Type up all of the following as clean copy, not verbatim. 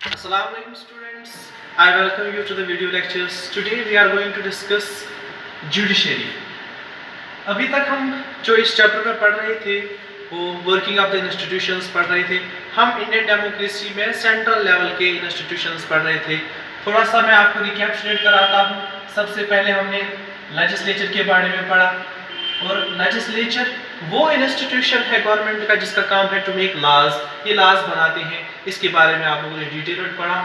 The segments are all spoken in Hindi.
Assalamualaikum students, I welcome you to the video lectures. Today we are going to discuss judiciary. अभी तक हम जो इस चैप्टर में पढ़ रहे थे वो वर्किंग ऑफ द इंस्टीट्यूशंस पढ़ रहे थे। हम इंडियन डेमोक्रेसी में सेंट्रल लेवल के इंस्टीट्यूशंस पढ़ रहे थे। थोड़ा सा मैं आपको रिकैप्चुलेट कराता हूँ। सबसे पहले हमने लेजिस्लेचर के बारे में पढ़ा और लेजिस्लेचर वो इंस्टीट्यूशन है गवर्नमेंट का जिसका काम है टू मेक लॉज, ये लॉज बनाते हैं। इसके बारे में आप लोगों ने डिटेल में पढ़ा।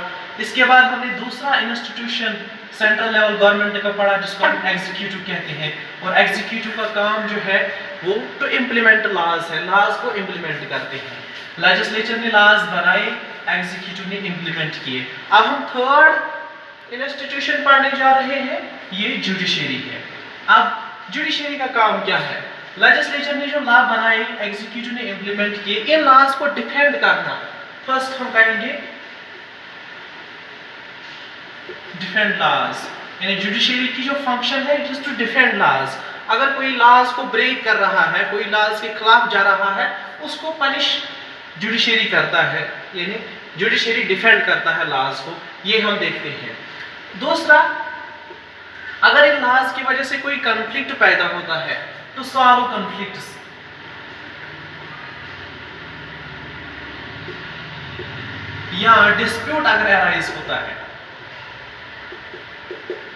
इसके बाद हमने दूसरा इंस्टीट्यूशन सेंट्रल लेवल गवर्नमेंट का पढ़ा जिसको हम एग्जीक्यूटिव कहते हैं। और एग्जीक्यूटिव का काम जो है वो टू इम्प्लीमेंट लॉज है, लॉज को इम्प्लीमेंट करते हैं। लेजिस्लेचर ने लॉज बनाए, एग्जीक्यूटिव ने इम्प्लीमेंट किए। अब हम थर्ड इंस्टीट्यूशन पढ़ने जा रहे हैं, ये जुडिशरी है। अब जुडिशरी का काम क्या है? लेजिस्लेचर ने जो लॉ बनाए, एग्जीक्यूटिव ने इम्प्लीमेंट किए, इन लॉज को डिफेंड करना। फर्स्ट हम कहेंगे डिफेंड लॉज, यानी जुडिशरी की जो फंक्शन है it is to defend laws. अगर कोई लॉज को ब्रेक कर रहा है, कोई लॉज के खिलाफ जा रहा है, उसको पनिश जुडिशरी करता है, यानी जुडिशरी डिफेंड करता है लॉज को। ये हम देखते हैं। दूसरा, अगर इन लॉज की वजह से कोई कॉन्फ्लिक्ट पैदा होता है तो सॉल्व कॉन्फ्लिक्ट्स। या डिस्प्यूट अगर अराइज होता है,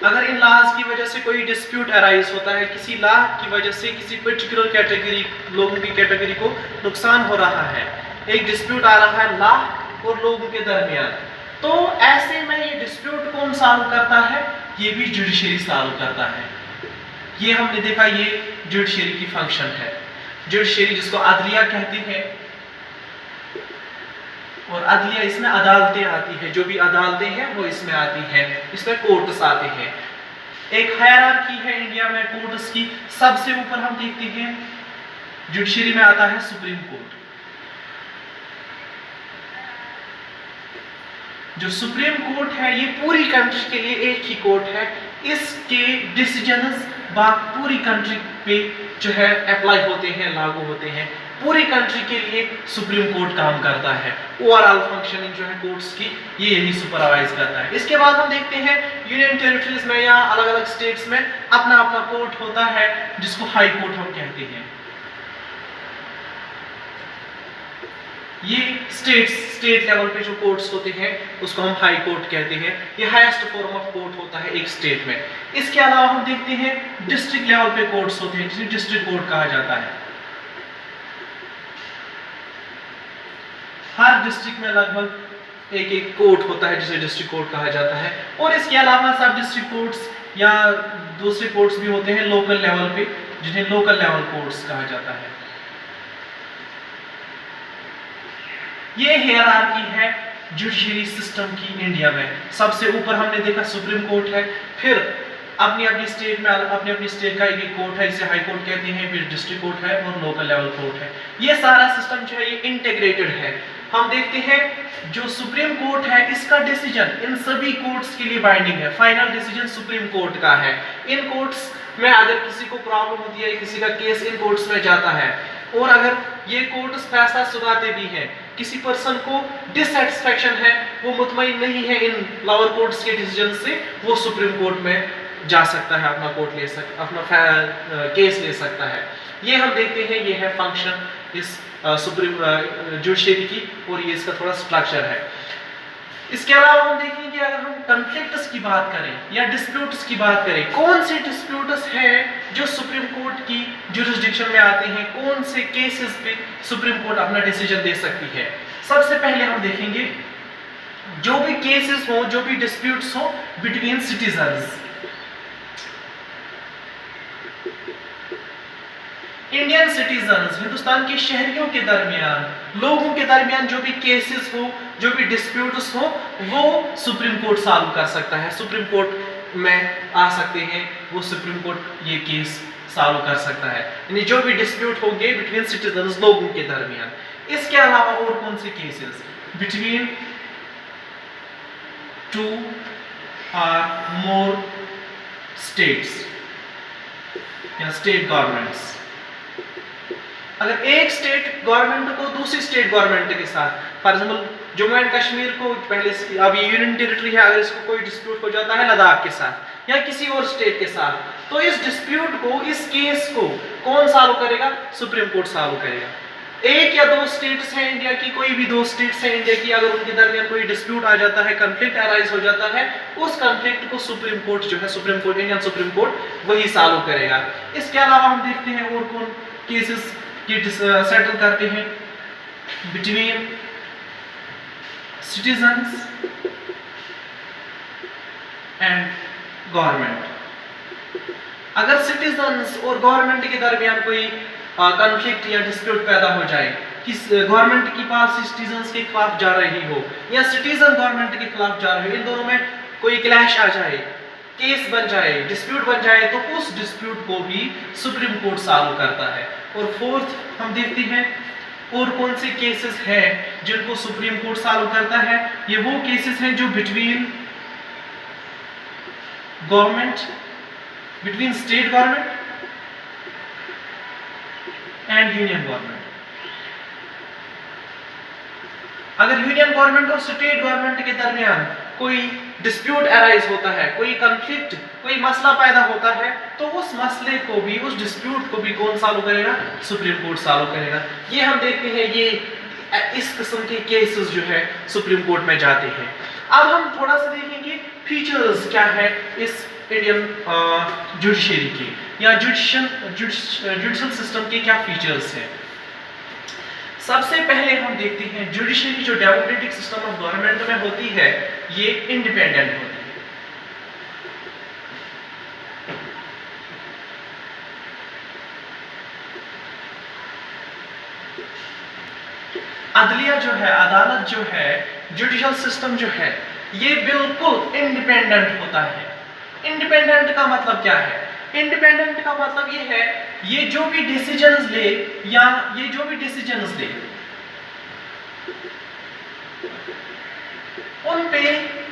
अगर इन लॉज की वजह से कोई डिस्प्यूट अराइज होता है, किसी लॉ की वजह से किसी पर्टिकुलर कैटेगरी लोगों की कैटेगरी को नुकसान हो रहा है, एक डिस्प्यूट आ रहा है लॉ और लोगों के दरमियान, तो ऐसे में ये डिस्प्यूट कौन सॉल्व करता है? ये भी जुडिशरी सॉल्व करता है। ये हमने देखा, ये जुडिशरी की फंक्शन है। जुडिशरी जिसको अदलिया कहते हैं, और अदलिया इसमें अदालतें आती है, जो भी अदालतें हैं वो इसमें आती हैं, इसमें कोर्ट्स आते हैं। एक हायरार्की है इंडिया में कोर्ट्स की। सबसे ऊपर हम देखते हैं जुडिशरी में आता है सुप्रीम कोर्ट। जो सुप्रीम कोर्ट है ये पूरी कंट्री के लिए एक ही कोर्ट है। इसके डिसीजंस पूरी कंट्री पे जो है अप्लाई होते हैं, लागू होते हैं। पूरी कंट्री के लिए सुप्रीम कोर्ट काम करता है। ओवरऑल फंक्शनिंग जो है कोर्ट्स की ये यही सुपरवाइज करता है। इसके बाद हम देखते हैं यूनियन टेरिटरीज में या अलग अलग स्टेट्स में अपना अपना कोर्ट होता है जिसको हाई कोर्ट हम कहते हैं। ये स्टेट लेवल पे जो कोर्ट्स होते हैं उसको हम हाई कोर्ट कहते हैं। ये हाईएस्ट फॉर्म ऑफ कोर्ट होता है एक स्टेट में। इसके अलावा हम देखते हैं डिस्ट्रिक्ट लेवल पे कोर्ट्स होते हैं जिन्हें डिस्ट्रिक्ट कोर्ट कहा जाता है। हर डिस्ट्रिक्ट में लगभग एक एक कोर्ट होता है जिसे डिस्ट्रिक्ट कोर्ट कहा जाता है। और इसके अलावा सब डिस्ट्रिक्ट कोर्ट्स या दूसरे कोर्ट्स भी होते हैं लोकल लेवल पे, जिन्हें लोकल लेवल कोर्ट्स कहा जाता है। ये हायरार्की है जुडिशरी सिस्टम की इंडिया में। सबसे ऊपर हमने देखा सुप्रीम कोर्ट है, फिर अपनी अपनी स्टेट में अपनी अपनी स्टेट का एक कोर्ट है, इसे हाई कोर्ट कहते हैं, फिर डिस्ट्रिक्ट कोर्ट है और लोकल लेवल कोर्ट है। ये सारा सिस्टम जो है ये इंटीग्रेटेड है। हम देखते हैं जो सुप्रीम कोर्ट है इसका डिसीजन इन सभी कोर्ट्स के लिए बाइंडिंग है। फाइनल डिसीजन सुप्रीम कोर्ट का है। इन कोर्ट्स में अगर किसी को प्रॉब्लम होती है, किसी का केस इन कोर्ट्स में जाता है और अगर ये कोर्ट्स फैसला सुनाते भी हैं, किसी पर्सन को डिससेटिस्फैक्शन है, वो मुतमईन नहीं है इन लोअर कोर्ट्स के डिसीजन से, वो सुप्रीम कोर्ट में जा सकता है, अपना कोर्ट ले सकता, अपना केस ले सकता है। ये हम देखते हैं, ये है फंक्शन इस सुप्रीम जुडिशरी की और ये इसका थोड़ा स्ट्रक्चर है। इसके अलावा हम देखेंगे अगर हम कॉन्फ्लिक्ट्स की बात करें या डिस्प्यूट्स की बात करें, कौन से डिस्प्यूट्स हैं जो सुप्रीम कोर्ट की जुरिस्डिक्शन में आते हैं, कौन से केसेस पे सुप्रीम कोर्ट अपना डिसीजन दे सकती है। सबसे पहले हम देखेंगे जो भी केसेस हो, जो भी डिस्प्यूट्स हो between citizens. Indian citizens, Hindustan के शहरियों के दरमियान, लोगों के दरमियान जो भी केसेस हो, जो भी डिस्प्यूट्स हो, वो सुप्रीम कोर्ट सॉल्व कर सकता है। सुप्रीम कोर्ट में आ सकते हैं, वो सुप्रीम कोर्ट ये केस सॉल्व कर सकता है, यानी जो भी डिस्प्यूट होंगे बिटवीन सिटीजन्स, लोगों के दरमियान। इसके अलावा और कौन से केसेस? बिटवीन टू और मोर स्टेट्स या स्टेट गवर्नमेंट्स। अगर एक स्टेट गवर्नमेंट को दूसरी स्टेट गवर्नमेंट के साथ, for example Jammu and Kashmir को पहले अब ये यूनियन टेरिटरी है, अगर इसको कोई डिस्प्यूट हो जाता है लद्दाख के साथ या किसी और स्टेट के साथ, तो इस डिस्प्यूट को, इस केस को कौन सॉल्व करेगा? सुप्रीम कोर्ट सॉल्व करेगा। एक या दो स्टेट्स हैं इंडिया की, कोई भी दो स्टेट्स हैं इंडिया की, अगर उनके दरमियान कोई डिस्प्यूट आ जाता है, कंफ्लिक्ट अराइज हो जाता है, उस कंफ्लिक्ट को सुप्रीम कोर्ट जो है, supreme court, Indian supreme court वही सॉल्व करेगा। इसके अलावा हम देखते हैं और कौन केसेस ये सेटल करते हैं बिटवीन सिटीजन्स एंड गवर्नमेंट। अगर सिटीजन्स और गवर्नमेंट के दरमियान कोई कॉन्फ्लिक्ट या डिस्प्यूट पैदा हो जाए, कि गवर्नमेंट के पास सिटीजन्स के खिलाफ जा रही हो या सिटीजन गवर्नमेंट के खिलाफ जा रहे हो, इन दोनों में कोई क्लैश आ जाए, केस बन जाए, डिस्प्यूट बन जाए, तो उस डिस्प्यूट को भी सुप्रीम कोर्ट सॉल्व करता है। और फोर्थ हम देखते हैं और कौन से केसेस हैं जिनको सुप्रीम कोर्ट सॉल्व करता है। ये वो केसेस हैं जो between government, between state government and union government. अगर यूनियन गवर्नमेंट और स्टेट गवर्नमेंट के दरमियान कोई डिस्प्यूट अराइज होता है, कोई कंफ्लिक्ट, कोई मसला पैदा होता है, तो उस मसले को भी, उस डिस्प्यूट को भी कौन सॉल्व करेगा? सुप्रीम कोर्ट सॉल्व करेगा। ये हम देखते हैं, ये इस किस्म के केसेस जो है सुप्रीम कोर्ट में जाते हैं। अब हम थोड़ा सा देखेंगे फीचर्स क्या है इस इंडियन जुडिशरी के या जुडिशल सिस्टम के क्या फीचर्स हैं। सबसे पहले हम देखते हैं जुडिशरी जो डेमोक्रेटिक सिस्टम ऑफ गवर्नमेंट में होती है, ये इंडिपेंडेंट होती है। अदलिया जो है, अदालत जो है, जुडिशल सिस्टम जो है, ये बिल्कुल इंडिपेंडेंट होता है। इंडिपेंडेंट का मतलब क्या है? इंडिपेंडेंट का मतलब ये है, ये जो भी डिसीजंस ले या ये जो भी डिसीजंस ले, उन पे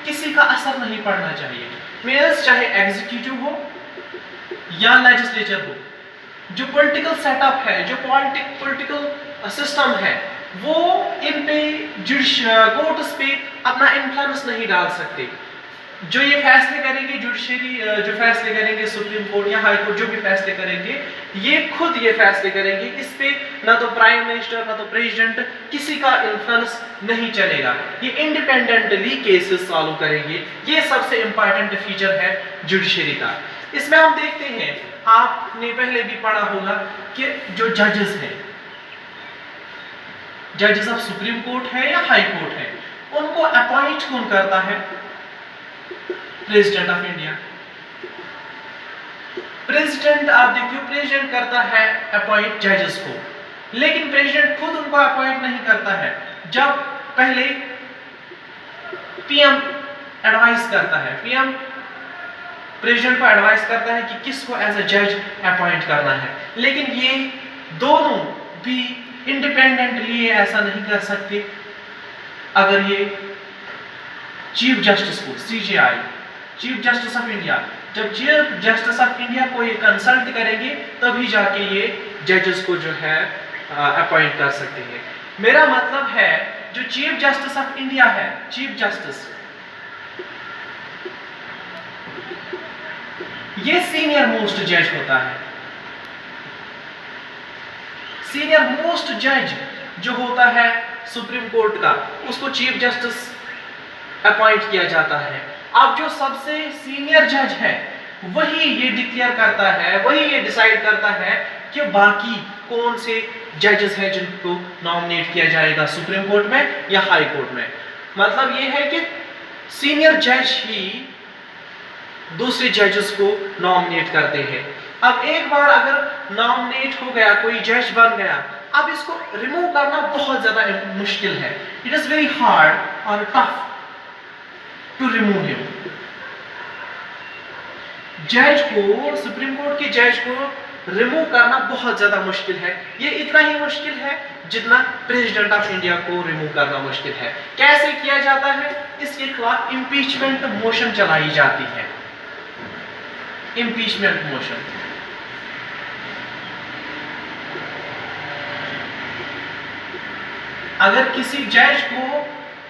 किसी का असर नहीं पड़ना चाहिए। मींस चाहे एग्जीक्यूटिव हो या लेजिस्लेचर हो, जो पॉलिटिकल सेटअप है, जो पॉलिटिकल सिस्टम है, वो इन पे कोर्ट्स पे अपना इन्फ्लुएंस नहीं डाल सकते। जो ये फैसले करेंगे जुडिशरी, जो फैसले करेंगे सुप्रीम कोर्ट या हाई कोर्ट, जो भी फैसले करेंगे, ये खुद ये फैसले करेंगे। इस पे ना तो प्राइम मिनिस्टर ना तो प्रेसिडेंट, किसी का इन्फ्लुएंस नहीं चलेगा। ये इंडिपेंडेंटली केसेस सॉल्व करेंगे। ये सबसे इंपॉर्टेंट फीचर है जुडिशरी का। इसमें हम देखते हैं, आपने पहले भी पढ़ा होगा कि जो जजेस हैं, जजेस ऑफ सुप्रीम कोर्ट है या हाई कोर्ट है, उनको अपॉइंट कौन करता है? President of India. प्रेसिडेंट, आप देखिए, प्रेसिडेंट करता है अपॉइंट जजेस को, लेकिन प्रेसिडेंट खुद उनको अपॉइंट नहीं करता है। जब पहले पीएम एडवाइस करता है, पीएम प्रेसिडेंट को एडवाइस करता है कि किसको एज अ जज अपॉइंट करना है, लेकिन ये दोनों भी इंडिपेंडेंटली ऐसा नहीं कर सकते। अगर ये चीफ जस्टिस को, CJI, chief justice of India, जब चीफ जस्टिस ऑफ इंडिया को ये कंसल्ट करेंगे, तभी जाके ये जजेस को जो है अपॉइंट कर सकते हैं। मेरा मतलब है, जो चीफ जस्टिस ऑफ इंडिया है, चीफ जस्टिस, ये सीनियर मोस्ट जज होता है। सीनियर मोस्ट जज जो होता है सुप्रीम कोर्ट का, उसको चीफ जस्टिस अपॉइंट किया जाता है। अब जो सबसे सीनियर जज है, वही ये डिक्लेयर करता है, वही ये डिसाइड करता है कि बाकी कौन से जजेस हैं जिनको नॉमिनेट किया जाएगा सुप्रीम कोर्ट में या हाई कोर्ट में। मतलब ये है कि सीनियर जज ही दूसरे जजेस को नॉमिनेट करते हैं। अब एक बार अगर नॉमिनेट हो गया, कोई जज बन गया, अब इसको रिमूव करना बहुत ज्यादा मुश्किल है। इट इज वेरी हार्ड और टफ टू रिमूव हिम। जज को, सुप्रीम कोर्ट के जज को रिमूव करना बहुत ज्यादा मुश्किल है। ये इतना ही मुश्किल है जितना प्रेसिडेंट ऑफ इंडिया को रिमूव करना मुश्किल है। कैसे किया जाता है? इसके खिलाफ इंपीचमेंट मोशन चलाई जाती है। इंपीचमेंट मोशन, अगर किसी जज को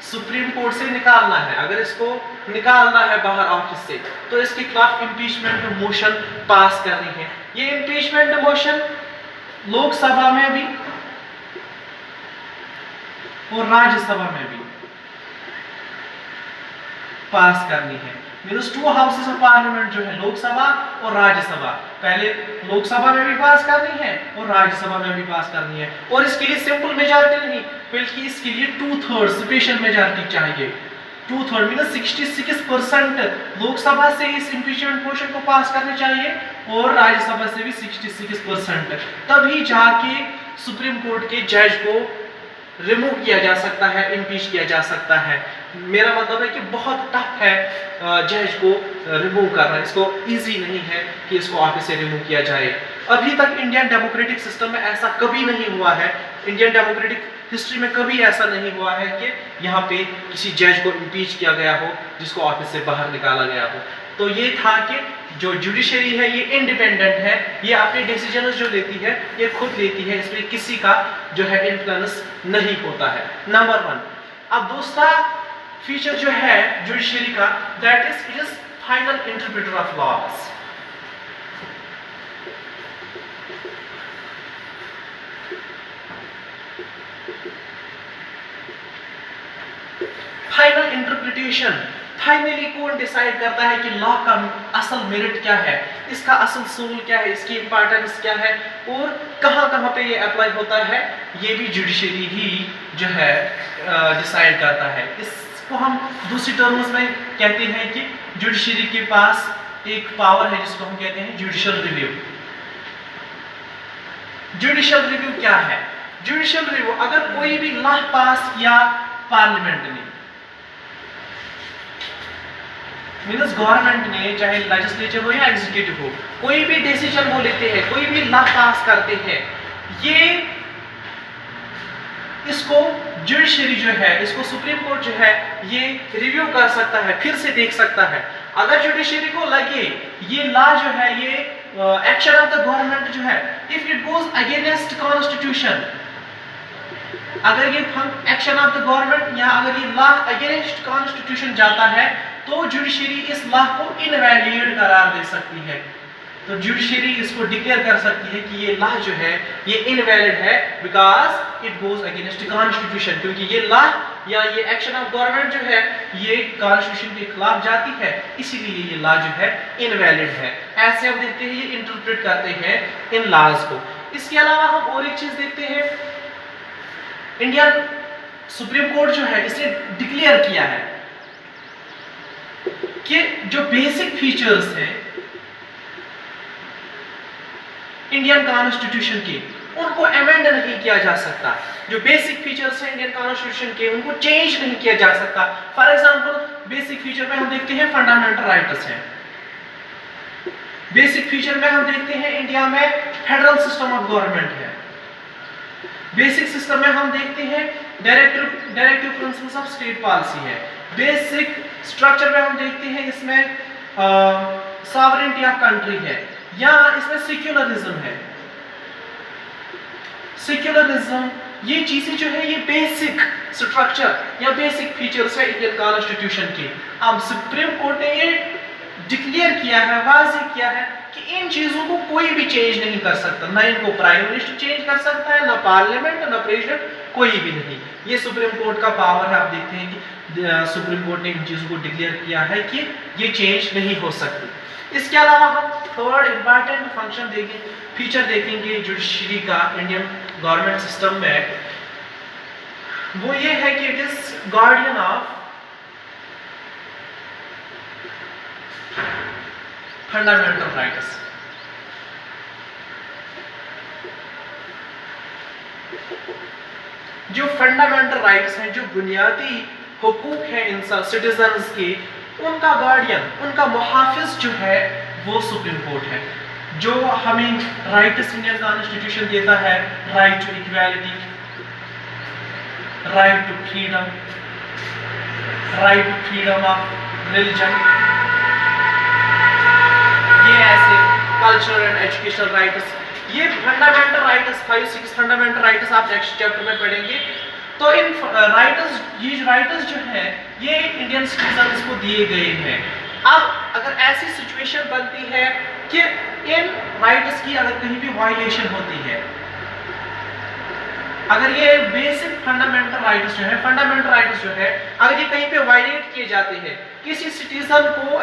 सुप्रीम कोर्ट से निकालना है, अगर इसको निकालना है बाहर ऑफिस से, तो इसके खिलाफ इम्पीचमेंट मोशन पास करनी है। ये इम्पीचमेंट मोशन लोकसभा में भी और राज्यसभा में भी पास करनी है। मीन्स 2 हाउसेस ऑफ पार्लियामेंट जो है लोकसभा और राज्यसभा, पहले लोकसभा में भी पास करनी है और राज्यसभा में भी पास करनी है। और इसके लिए सिंपल मेजॉरिटी नहीं, बल्कि इसके लिए 2/3 स्पेशल मेजॉरिटी चाहिए। 2/3 मीन्स 66% लोकसभा से इस इम्पीचमेंट मोशन को पास करने चाहिए और राज्यसभा से भी 66%, तभी जाके सुप्रीम कोर्ट के जज को रिमूव किया जा सकता है, इम्पीच किया जा सकता है। मेरा मतलब है कि बहुत टफ है जज को रिमूव करना, इसको इजी नहीं है कि इसको ऑफिस से रिमूव किया जाए। अभी तक इंडियन डेमोक्रेटिक सिस्टम में ऐसा कभी नहीं हुआ है, इंडियन डेमोक्रेटिक हिस्ट्री में कभी ऐसा नहीं हुआ है कि यहाँ पे किसी जज को इम्पीच किया गया हो, जिसको ऑफिस से बाहर निकाला गया हो। तो ये था कि जो जुडिशरी है ये इंडिपेंडेंट है, ये अपने डिसीजन जो लेती है ये खुद लेती है, इसमें किसी का जो है इन्फ्लुएंस नहीं होता है। नंबर 1। अब दूसरा फीचर जो है जुडिशरी का, that is it is final interpreter of laws. Final interpretation, finally कौन डिसाइड करता है कि लॉ का असल मेरिट क्या है, इसका असल सोल क्या है, इसकी इंपॉर्टेंस क्या है और कहां कहां पे ये अप्लाई होता है, ये भी जुडिशरी ही जो है डिसाइड करता है। इसको हम दूसरी टर्म्स में कहते हैं कि जुडिशरी के पास एक पावर है जिसको हम कहते हैं जुडिशियल रिव्यू। जुडिशियल रिव्यू क्या है? जुडिशियल रिव्यू, अगर कोई भी लॉ पास किया पार्लियामेंट ने, मीन्स गवर्नमेंट ने, चाहे लेजिस्लेचर हो या एग्जीक्यूटिव हो, कोई भी डिसीजन वो लेते हैं, कोई भी लॉ पास करते हैं, ये इसको जुडिशरी जो है, इसको सुप्रीम कोर्ट जो है ये रिव्यू कर सकता है, फिर से देख सकता है। अगर जुडिशरी को लगे ये लॉ जो है, ये एक्शन ऑफ द गवर्नमेंट जो है, if it goes against constitution, अगर ये एक्शन ऑफ द गवर्नमेंट या अगर ये लॉ अगेंस्ट कॉन्स्टिट्यूशन जाता है, तो जुडिशरी इस लॉ को इनवैलिड करार दे सकती है। तो जुडिशरी इसको डिक्लेयर कर सकती है कि ये लॉ जो है ये इनवैलिड है because it goes against constitution, क्योंकि ये लॉ या ये एक्शन ऑफ गवर्नमेंट जो है ये कॉन्स्टिट्यूशन के खिलाफ जाती है, इसीलिए ये लॉ जो है इनवैलिड है। ऐसे हम देखते हैं, ये इंटरप्रेट करते हैं इन लॉज को। इसके अलावा हम और एक चीज देखते हैं, इंडियन सुप्रीम कोर्ट जो है इसने डिक्लेयर किया है कि जो बेसिक फीचर्स हैं इंडियन कॉन्स्टिट्यूशन के, उनको अमेंड नहीं किया जा सकता। जो बेसिक फीचर्स हैं इंडियन कॉन्स्टिट्यूशन के, उनको चेंज नहीं किया जा सकता। फॉर एग्जांपल, बेसिक फीचर में हम देखते हैं फंडामेंटल राइट्स हैं। बेसिक फीचर में हम देखते हैं इंडिया में फेडरल सिस्टम ऑफ गवर्नमेंट है। बेसिक सिस्टम में हम देखते हैं directive principles of state policy है। बेसिक स्ट्रक्चर में हम देखते हैं इसमें सॉवरेनिटी ऑफ कंट्री है, या इसमें सेक्युलरिज्म है। सेक्युलरिज्म, ये चीजें जो है ये बेसिक स्ट्रक्चर या बेसिक फीचर्स है इंडियन कॉन्स्टिट्यूशन के। अब सुप्रीम कोर्ट ने ये डिक्लेयर किया है, वाज़ेह किया है कि इन चीजों को कोई भी चेंज नहीं कर सकता, ना इनको प्राइम मिनिस्टर चेंज कर सकता है, ना पार्लियामेंट, ना प्रेसिडेंट, कोई भी नहीं। ये सुप्रीम कोर्ट का पावर है। आप देखते हैं कि सुप्रीम कोर्ट ने इन चीजों को डिक्लेयर किया है कि ये चेंज नहीं हो सकती। इसके अलावा हम थर्ड इंपॉर्टेंट फंक्शन देखेंगे, फीचर देखेंगे जुडिशरी का इंडियन गवर्नमेंट सिस्टम में, वो ये है कि it is guardian of fundamental rights. जो फंडामेंटल राइट्स हैं, जो बुनियादी हुकूक हैं इंसान सिटीजन्स के, उनका गार्डियन, उनका मुहाफिज जो है वो सुप्रीम कोर्ट है। जो हमें राइट्स इंडियन कॉन्स्टिट्यूशन देता है, right to equality, right to freedom, right to freedom of religion, ये ऐसे कल्चरल एंड एजुकेशनल राइट्स, ये फंडामेंटल राइट्स 5-6 फंडामेंटल राइट्स आप नेक्स्ट चैप्टर में पढ़ेंगे। तो इन राइटर्स, ये राइटर्स जो है ये इंडियन सिटीजन्स को दिए गए हैं। अब अगर ऐसी सिचुएशन बनती है कि इन राइट्स की अगर कहीं भी वायलेशन होती है, अगर ये बेसिक फंडामेंटल राइट्स जो है, फंडामेंटल राइट्स जो है अगर ये कहीं पे वायलेट किए जाते हैं, किसी सिटीजन को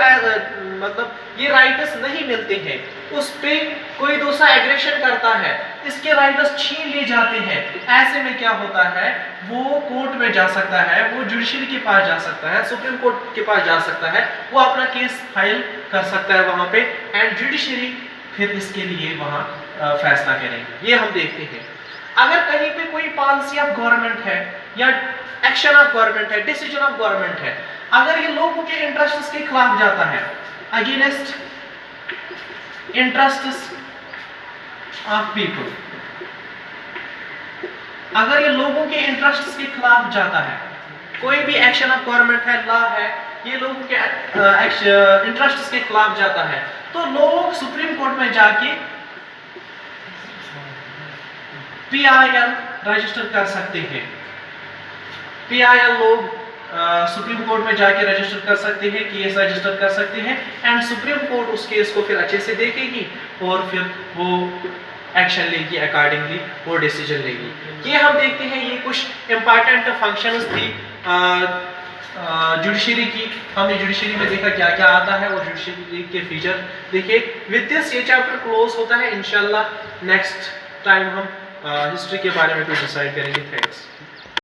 मतलब ये राइट्स नहीं मिलते हैं, उस पे कोई दूसरा एग्रेशन करता है, इसके राइट्स छीन लिए जाते हैं, ऐसे में क्या होता है, वो कोर्ट में जा सकता है, वो जुडिशरी के पास जा सकता है, सुप्रीम कोर्ट के पास जा सकता है, वो अपना केस फाइल कर सकता है वहां पे, एंड जुडिशरी फिर इसके लिए वहां फैसला करेगी। ये हम देखते हैं। अगर कहीं पे कोई पॉलिसी ऑफ गवर्नमेंट है या एक्शन ऑफ गवर्नमेंट है, डिसीजन ऑफ गवर्नमेंट है, अगर ये लोगों के इंटरेस्ट्स के खिलाफ जाता है, अगेंस्ट इंटरेस्ट्स ऑफ पीपल, अगर ये लोगों के इंटरेस्ट्स के खिलाफ जाता है, कोई भी एक्शन ऑफ गवर्नमेंट है, लॉ है, ये लोगों के इंटरेस्ट्स के खिलाफ जाता है, तो लोग सुप्रीम कोर्ट में जाके PIL रजिस्टर कर सकते हैं। PIL लोग सुप्रीम कोर्ट में जाके रजिस्टर कर सकते हैं, केस रजिस्टर कर सकते हैं, एंड सुप्रीम कोर्ट उस केस को फिर अच्छे से देखेगी और फिर वो एक्शन लेगी, अकॉर्डिंगली वो डिसीजन लेगी। ये हम देखते हैं, ये कुछ इंपॉर्टेंट फंक्शंस थी जुडिशरी की। हमने जुडिशरी में देखा क्या क्या आता है और जुडिशरी के फीचर देखिए। विद दिस ये चैप्टर क्लोज होता है। इंशाल्लाह नेक्स्ट टाइम हम हिस्ट्री के बारे में कुछ डिसाइड करेंगे। थैंक्स।